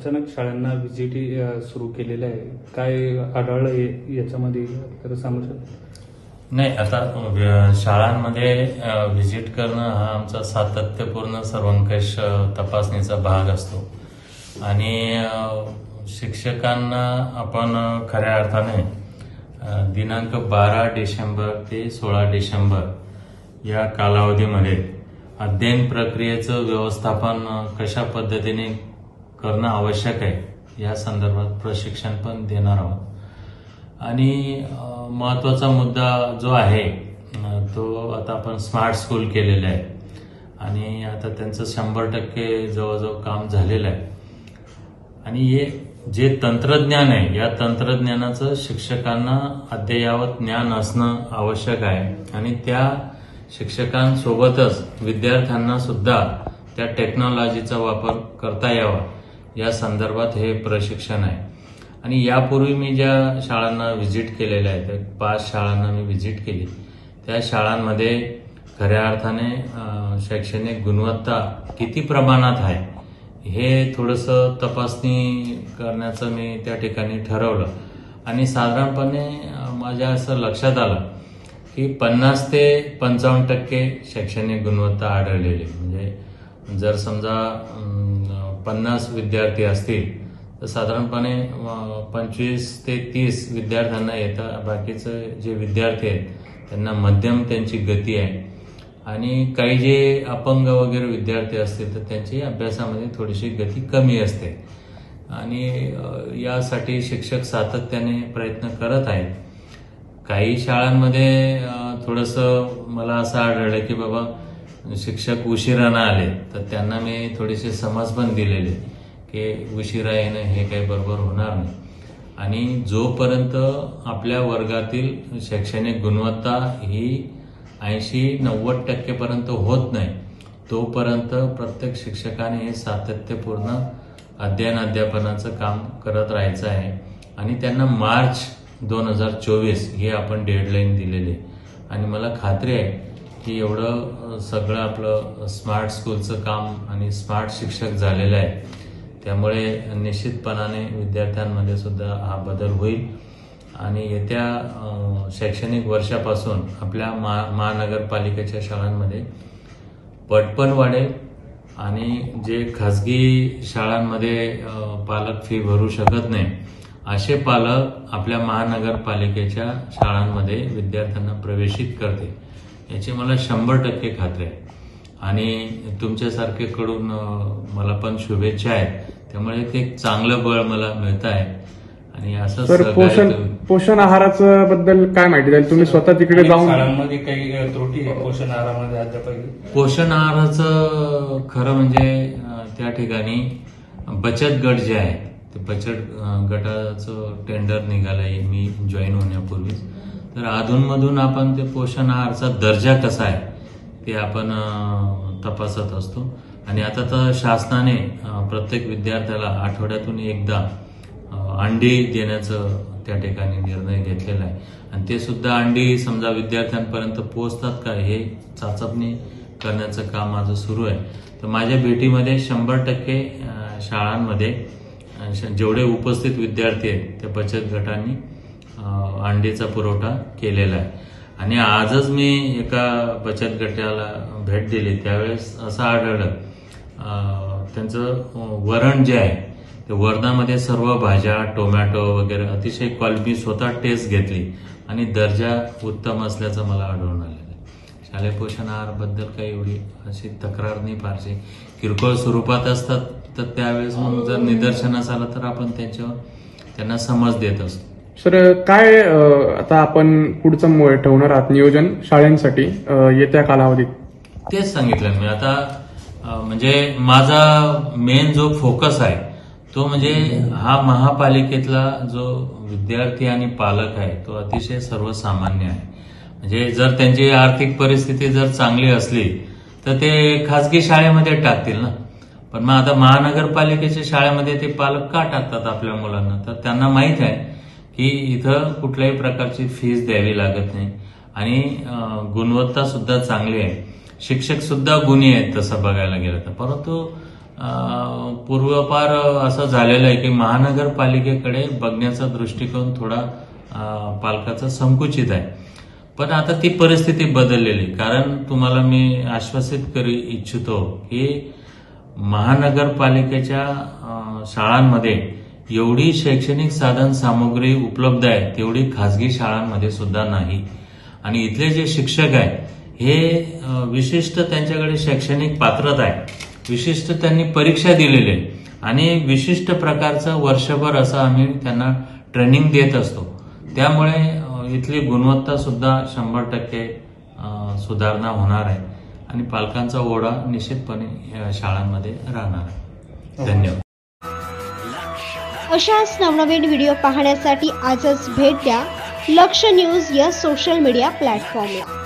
अचानक शाळांना व्हिजिट सुरू केलेलं आहे, काय आढळलं याच्यामध्ये तर सांगू शकतो? नाही, आता शाळांमध्ये व्हिजिट करणं हा आमचा सातत्यपूर्ण सर्वंकष तपासणीचा भाग असतो आणि शिक्षकांना आपण खऱ्या अर्थाने दिनांक 12 डिसेंबर ते 16 डिसेंबर या कालावधीमध्ये अध्ययन प्रक्रियेचं व्यवस्थापन कशा पद्धतीने करणं आवश्यक आहे या संदर्भात प्रशिक्षण पण देणार आहोत। आणि महत्वाचा मुद्दा जो आहे तो आता आपण स्मार्ट स्कूल केलेला आहे आणि आता त्यांचं 100% जवळजवळ काम झालेलं आहे आणि हे जे तंत्रज्ञान आहे या तंत्रज्ञानाचं शिक्षकांना अद्ययावत ज्ञान असणं आवश्यक आहे आणि त्या शिक्षकांसोबतच विद्यार्थ्यांना सुद्धा त्या टेक्नॉलॉजीचा वापर करता यावा या संदर्भात हे प्रशिक्षण आहे। आणि यापूर्वी मी ज्या शाळांना व्हिजिट केलेल्या आहेत 5 शाळांना मी व्हिजिट केली, त्या शाळांमध्ये खऱ्या अर्थाने शैक्षणिक गुणवत्ता किती प्रमाणात आहे हे थोडंसं तपासणी करण्याचं मी त्या ठिकाणी ठरवलं आणि साधारणपणे माझ्या असं लक्षात आलं की 50 ते 55% शैक्षणिक गुणवत्ता आढळलेली। म्हणजे जर समजा 50 विद्यार्थी असतील तर साधारणपणे 25 ते 30 विद्यार्थ्यांना येता, बाकीचे जे विद्यार्थी आहेत त्यांना मध्यम त्यांची गती आहे आणि काही जे अपंग वगैरे विद्यार्थी असतील तर त्यांची अभ्यासामध्ये थोडीशी गती कमी असते आणि यासाठी शिक्षक सातत्याने प्रयत्न करत आहेत। काही शाळांमध्ये थोडंसं मला असं आढळलं की बाबा शिक्षक उशिरानं आले तर त्यांना मी थोडीशी समज पण दिलेली की उशिरा येणं हे काही बरोबर होणार नाही आणि जोपर्यंत आपल्या वर्गातील शैक्षणिक गुणवत्ता ही 80-90% पर्यंत होत नाही तोपर्यंत प्रत्येक शिक्षकाने हे सातत्यपूर्ण अध्यापनाचं काम करत राहायचं आहे आणि त्यांना मार्च 2024 ही आपण डेडलाईन दिलेली आणि मला खात्री आहे की एवढं सगळं आपलं स्मार्ट स्कूलचं काम आणि स्मार्ट शिक्षक झालेलं आहे, त्यामुळे निश्चितपणाने विद्यार्थ्यांमध्ये सुद्धा हा बदल होईल आणि येत्या शैक्षणिक वर्षापासून आपल्या महानगरपालिकेच्या शाळांमध्ये पट पण वाढेल आणि जे खाजगी शाळांमध्ये पालक फी भरू शकत नाही असे पालक आपल्या महानगरपालिकेच्या शाळांमध्ये विद्यार्थ्यांना प्रवेशित करते याची मला 100% खात्री आहे आणि तुमच्यासारखेकडून मला पण शुभेच्छा आहेत, त्यामुळे ते चांगलं बळ मला मिळत आहे। आणि असं सर पोषण आहाराचं बद्दल काय माहिती द्याल तुम्ही? स्वतः तिकडे जाऊन शाळांमध्ये काही त्रुटी आहे पोषण आहारामध्ये अद्याप? पोषण आहाराचं खरं म्हणजे त्या ठिकाणी बचत गट जे आहे ते बचत गटाचं टेंडर निघालंय मी जॉईन होण्यापूर्वी, तर अधूनमधून आपण ते पोषण आहाराचा दर्जा कसा आहे ते आपण तपासत असतो आणि आता तर शासनाने प्रत्येक विद्यार्थ्याला आठवड्यातून एकदा अंडी देण्याचं त्या ठिकाणी निर्णय घेतलेला आहे आणि ते सुद्धा अंडी समजा विद्यार्थ्यांपर्यंत पोहोचतात का हे चाचपणी करण्याचं काम माझं सुरू आहे। तर माझ्या भेटीमध्ये 100% शाळांमध्ये जेवढे उपस्थित विद्यार्थी आहेत त्या बचत गटांनी अंडीचा पुरवठा केलेला आहे आणि आजच मी एका बचत गटाला भेट दिली त्यावेळेस असं आढळलं त्यांचं वरण जे आहे ते वरणामध्ये सर्व भाज्या टोमॅटो वगैरे अतिशय क्वालिटी स्वतः टेस्ट घेतली आणि दर्जा उत्तम असल्याचं मला आढळून आलेलं आहे। शालेय पोषण आहाराबद्दल काही एवढी अशी तक्रार नाही, फारशी किरकोळ स्वरूपात असतात तर त्यावेळेस मग जर निदर्शनास आलं तर आपण त्यांना समज देत असतो। सर काय आता आपण पुढचं ठेवणार आहात नियोजन शाळांसाठी येत्या कालावधीत? तेच सांगितलं मी आता, म्हणजे माझा मेन जो फोकस आहे तो म्हणजे हा महापालिकेतला जो विद्यार्थी आणि पालक आहे तो अतिशय सर्वसामान्य आहे। म्हणजे जर त्यांची आर्थिक परिस्थिती जर चांगली असली तर ते खाजगी शाळेमध्ये टाकतील ना, पण मग आता महानगरपालिकेच्या शाळेमध्ये ते पालक का टाकतात आपल्या मुलांना? तर त्यांना माहित आहे की इथं कुठल्याही प्रकारची फीस द्यावी लागत नाही आणि गुणवत्ता सुद्धा चांगली आहे, शिक्षक सुद्धा गुणी आहेत तसं बघायला गेलं तर, परंतु पूर्वपार असं झालेलं आहे की महानगरपालिकेकडे बघण्याचा दृष्टिकोन थोडा पालकाचा संकुचित आहे. पण आता ती परिस्थिती बदललेली, कारण तुम्हाला मी आश्वासित करू इच्छितो की महानगरपालिकेच्या शाळांमध्ये एवढी शैक्षणिक साधन सामुग्री उपलब्ध आहे तेवढी खाजगी शाळांमध्ये सुद्धा नाही. आणि इथले जे शिक्षक आहे हे विशिष्ट त्यांच्याकडे शैक्षणिक पात्रता आहे, विशिष्ट त्यांनी परीक्षा दिलेली आहे आणि विशिष्ट प्रकारचं वर्षभर असं आम्ही त्यांना ट्रेनिंग देत असतो. त्यामुळे इथली गुणवत्ता सुद्धा 100% सुधारणा होणार आहे आणि पालकांचा ओढा निश्चितपणे शाळांमध्ये राहणार आहे. धन्यवाद. अशाच नवनवीन व्हिडिओ पाहण्यासाठी आजच भेट द्या लक्ष न्यूज या सोशल मीडिया प्लॅटफॉर्मला.